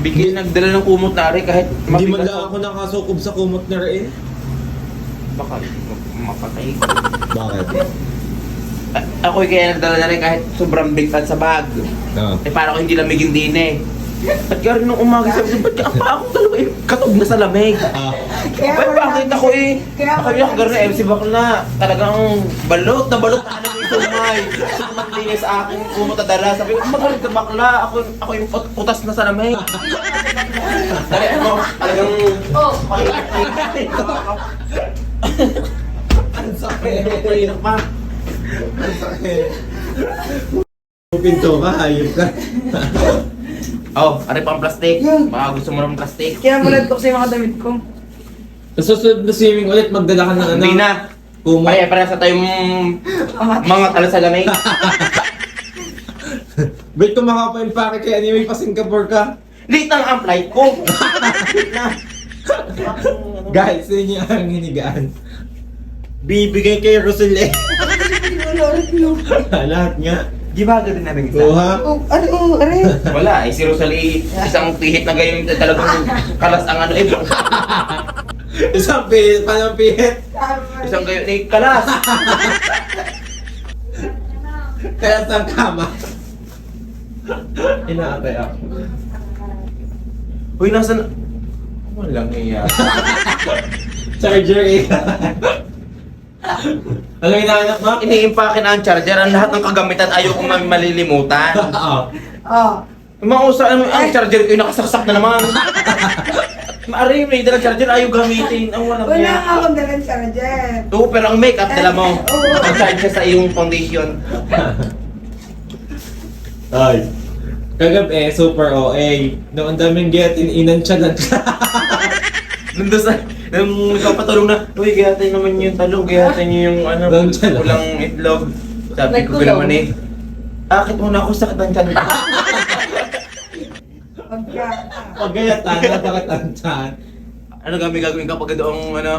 Bigyan nagdala ng kumot na rin kahit Hindi man mabigat lang ako nakasukob sa kumot na rin. Baka mapatay. Bakit? Ako kaya nagdala na rin kahit sobrang bigtan sa bag. Oo. Eh parang hindi lamigin din eh. At kaya rin nung umaga sabi ko, ba't ka pa ako dalawa eh, katog na sa lamig. Ba't bakit ako eh, ako yung gano'n na MC Bakla, talagang balot na alam yung sumay. Sumanlinis sa akin, kumutadala. Sabi ko, magaling ka Bakla, ako yung putas na sa lamig. Dali ako, talagang... Oh, Ang sakit. Purinak pa. Ang sakit. Pinto ka, hayop ka. Oh, ari pang plastic. Baka gusto mo ng plastic. kaya malad ko sa mga damit ko. Sa susunod na swimming ulit, magdala ka ng ano? Hindi na. Kumot. Pare-pare sa tayong mga tala sa lamig. Ba't kung makapa-impake kaya anyway pa Singapore ka? Late na ang flight ko. Late na. Guys, yun yung ang hinigaan. Bibigay kay Roselle. Lahat nga. Di ba agad din namin Kuha. Wala, si Rosalie, isang pihit na gayon talagang kalas ang ano eh. Isang pihit, paano pihit? Isang gayon eh, kalas. Kaya sa kama. Inaatay ako. Uy, nasan? Walang iya. Charger eh. Ano hinahanap mo? Iniimpake na ang charger, ang lahat ng kagamitan ayaw kong malilimutan. Oo. Oh. Yung mga usa, ang charger ko yung nakasaksak na naman. Maari, may dalang charger, ayaw gamitin. Ang walang Wala niya. nga akong dalang charger. Oo, pero ang makeup dala mo. Oo. Ang charge siya sa iyong foundation. Ay. Kagabi, super OA. Noong daming get in-inan siya lang. Nandun sa, nung nagpapatulong na, uy, gayatin naman yung talong, gayatin niyo yung ano, Lancha lang. pulang itlog. Sabi ko Nagkulong. naman eh, akit muna ako sakit ng tiyan. Pagka. Pagayatan, napakatansyan. Ano gagawin ka pag doong ano,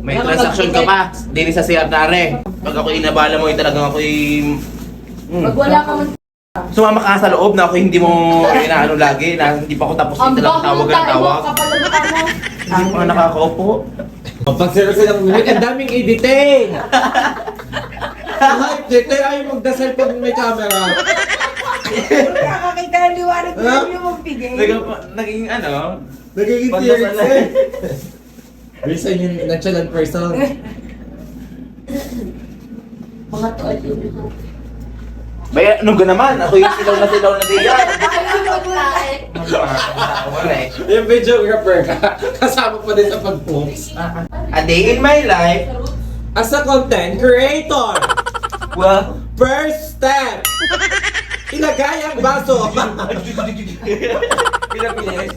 may transaction ka pa, din sa CR Tare. Pag ako inabala mo, talagang ako'y... Pag wala ka man. Sumama ka sa loob na ako hindi mo inaano lagi, na hindi pa ako tapos Ang yung bako tawag ng ng tayo mo, tawag. kapal na mukha mo. Hindi pa nakakaupo. Pag silang ulit, ang daming editing! Kahit dito ayaw magdasal pag may camera. Nakakakita ng liwanag ko Huh? yung magbigay. Naging ano, Nagiging Pag tears nasal- eh. Reason yung natural person. Mga tuwal yun. Baya, ano ga naman? Ako yung silaw na diyan. Wala eh. Yung videographer ka, kasama pa din sa pag-post. A day in my life. As a content creator, Well, first step, ilagay ang baso. pinabilis.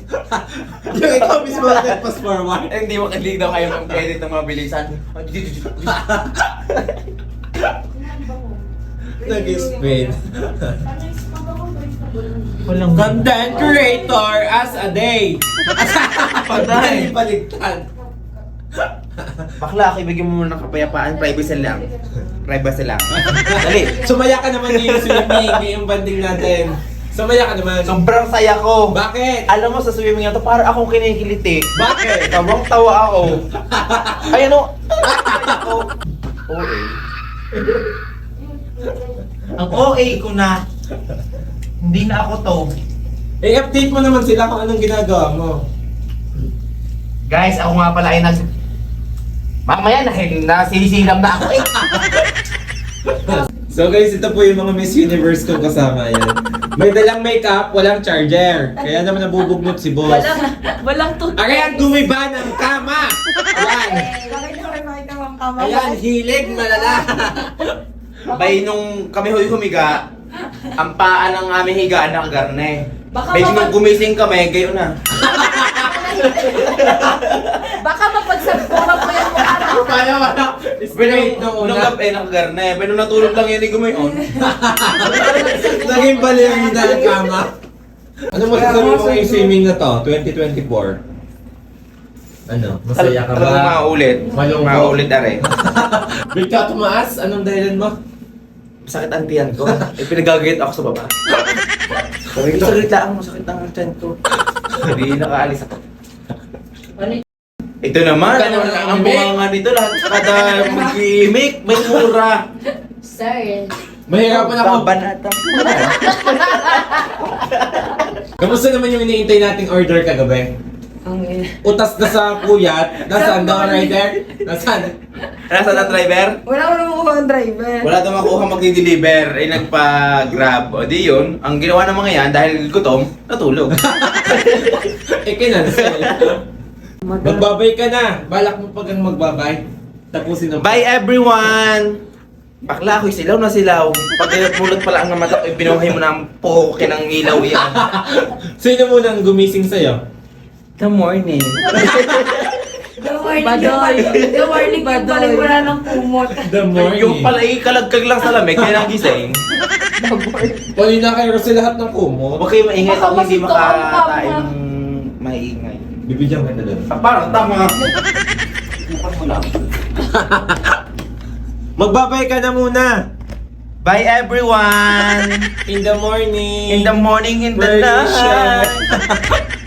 Yung ikaw mismo na pass forward. Hindi mo kalig daw kayo ng credit ng mga bilisan. Nag-spin. Walang Content creator as a day. Patay. Baligtad. Bakla, ibigay mo muna ng kapayapaan. Privacy lang. Privacy lang. Dali. Sumaya ka naman yung swimming, yung banding natin. Sumaya ka naman. Sobrang saya ko. Bakit? Alam mo sa swimming na to, para akong kinikiliti. Bakit? Tawang tawa ako. Ay ano? Ako. OA. Ang OA ko na. Hindi na ako to. I-update mo naman sila kung anong ginagawa mo. Guys, ako nga pala ay mamaya nasisilam na ako eh. So guys, ito po yung mga Miss Universe ko kasama yan. May dalang makeup, walang charger. Kaya naman nabubugnot si boss. Walang toothpaste. Ayan, gumiba ng kama! Ayan! Makita mo ang kama. Ayan, hilig malala! Bay nung kami humiga, ang paa ng aming higaan nakagarne. Baka Bay nung gumising kami, gayon na. Baka mapagsagpura mo yung mukha mo. Kaya wala! Straight Nung noon na. gabi nakagarne. Bay nung natulog lang yun, gumayon. Naging bali ang hina ng kama. Ano mo sasabi mo yung swimming na to, 2024? Ano, masaya ka Talagang ba? maulit. Malungkot. Maulit are. Bigla tumaas? Anong dahilan mo? Sakit ang tiyan ko. Pinagagayit ako sa baba. Saglit lang, masakit ang tiyan ko. Hindi nakaalis ako. Ano Ito naman, Ikaw naman ang ang bunganga nito lahat. Kada mag-imik, may mura. Sir. Mahirapan ako. Babanata. Kamusta naman yung iniintay nating order kagabi? Ang Utas na sa puyat. Nasaan daw ang rider? Nasaan? Nasaan ang driver? Wala ko naman kuha ang driver. Wala daw makuha magdi-deliver. Ay nagpa-grab. O di yun, ang ginawa ng mga yan, dahil gutom, natulog. Kinansel. Magbabay ka na. Balak mo pag ang magbabay. Tapusin ang... Bye everyone! Bakla ako'y silaw na silaw. Pag pulot pala ang mata ko, binuhay mo na ang poke ng ilaw yan. Sino muna ang gumising sa'yo? The morning. The morning. The morning. Balik mo na ng kumot. The morning. Yung pala kalagkag lang sa lamig, kaya nagising. Pali na kayo kasi lahat ng kumot. Huwag kayo maingay Baka kung hindi masito ang makatae kama. ng maingay. Bibigyan ka na doon. Parang tama. Bukas mo lang. Magbabay ka na muna. Bye everyone! In the morning. In the morning, in the Where you night.